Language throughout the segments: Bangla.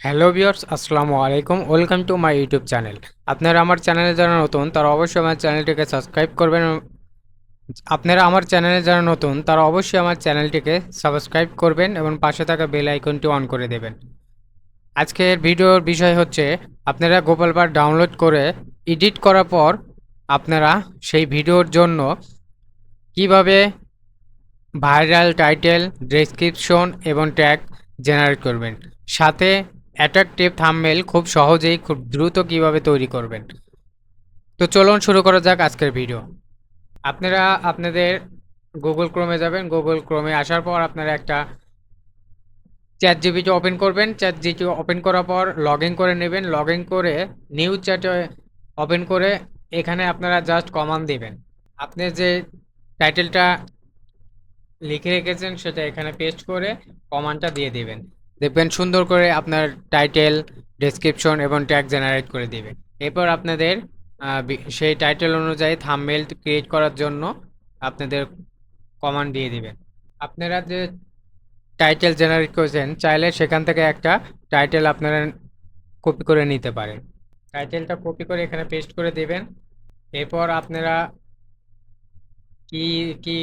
হ্যালো ভিউয়ার্স, আসসালামু আলাইকুম। Welcome to my YouTube channel. আপনারা আমার চ্যানেলে যারা নতুন তারা অবশ্যই আমার চ্যানেলটিকে সাবস্ক্রাইব করবেন এবং পাশে থাকা বেল আইকনটি অন করে দেবেন। আজকের ভিডিওর বিষয় হচ্ছে আপনারা গোপাল বার ডাউনলোড করে এডিট করার পর আপনারা সেই ভিডিওর জন্য কিভাবে ভাইরাল টাইটেল, ডেসক্রিপশন এবং ট্যাগ জেনারেট করবেন, সাথে অ্যাট্রাকটিভ থাম্বনেল খুব সহজেই খুব দ্রুত কিভাবে তৈরি করবেন। তো চলুন শুরু করা যাক আজকের ভিডিও। আপনারা আপনাদের গুগল ক্রোমে যাবেন। গুগল ক্রোমে আসার পর আপনারা একটা চ্যাট জিপিটি ওপেন করবেন। চ্যাট জিপিটি ওপেন করার পর লগ ইন করে নেবেন। লগ ইন করে নিউ চ্যাটে ওপেন করে এখানে আপনারা জাস্ট কমান্ড দিবেন। আপনি যে টাইটেলটা লিখে রেখেছেন সেটা এখানে পেস্ট করে কমান্ডটা দিয়ে দিবেন। দেখবেন সুন্দর করে আপনার টাইটেল, ডেসক্রিপশন এবং ট্যাগ জেনারেট করে দিবে। এরপর আপনাদের সেই টাইটেল অনুযায়ী থাম্বনেল ক্রিয়েট করার জন্য আপনাদের কমান্ড দিয়ে দিবেন। আপনারা যে টাইটেল জেনারেট করেছেন চাইলে সেখান থেকে একটা টাইটেল আপনারা কপি করে নিতে পারেন। টাইটেলটা কপি করে এখানে পেস্ট করে দেবেন। এরপর আপনারা কি কি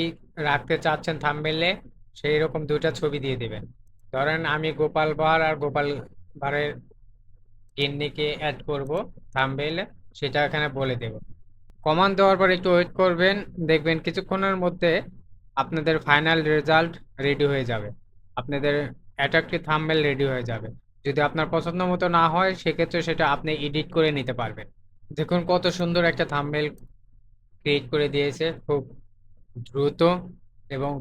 রাখতে চাচ্ছেন থাম্বনেলে সেই রকম দুইটা ছবি দিয়ে দিবেন। ধরেন আমি গোপাল ভাঁড় আর গোপাল ভাঁড়ের গিন্নিকে অ্যাড করব থাম্বনেলে, সেটা এখানে বলে দেব। কমান্ড দেওয়ার পর একটু ওয়েট করবেন, দেখবেন কিছুক্ষণের মধ্যে আপনাদের ফাইনাল রেজাল্ট রেডি হয়ে যাবে। আপনাদের অ্যাট্রাকটিভ থাম্বনেল রেডি হয়ে যাবে। যদি আপনার পছন্দ মতো না হয় সেক্ষেত্রে সেটা আপনি এডিট করে নিতে পারবেন। দেখুন কত সুন্দর একটা থাম্বনেল ক্রিয়েট করে দিয়েছে, খুব দ্রুত এবং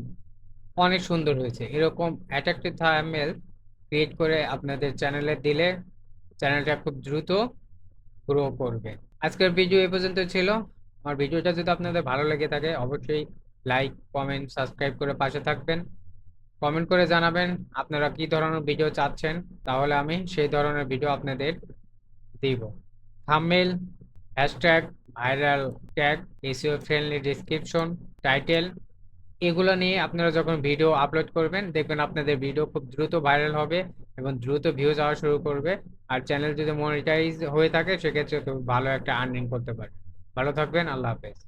অনেক সুন্দর হয়েছে। এরকম অ্যাট্রাকটিভ থাম্বনেল ক্রিয়েট করে আপনাদের চ্যানেলে দিলে চ্যানেলটা খুব দ্রুত গ্রো করবে। আজকের ভিডিও এই পর্যন্ত ছিল। আমার ভিডিওটা যদি আপনাদের ভালো লেগে থাকে অবশ্যই লাইক, কমেন্ট, সাবস্ক্রাইব করে পাশে থাকবেন। কমেন্ট করে জানাবেন আপনারা কি ধরনের ভিডিও চাচ্ছেন, তাহলে আমি সেই ধরনের ভিডিও আপনাদের দিব। Thumbnail, hashtag, viral tag, SEO friendly description, title, এগুলো নিয়ে আপনারা যখন ভিডিও আপলোড করবেন দেখবেন আপনাদের ভিডিও খুব দ্রুত ভাইরাল হবে এবং দ্রুত ভিউজ আসা শুরু করবে। আর চ্যানেল যদি মনিটাইজ হয়ে থাকে সেক্ষেত্রে খুব ভালো একটা আর্নিং করতে পারে। ভালো থাকবেন। আল্লাহ হাফেজ।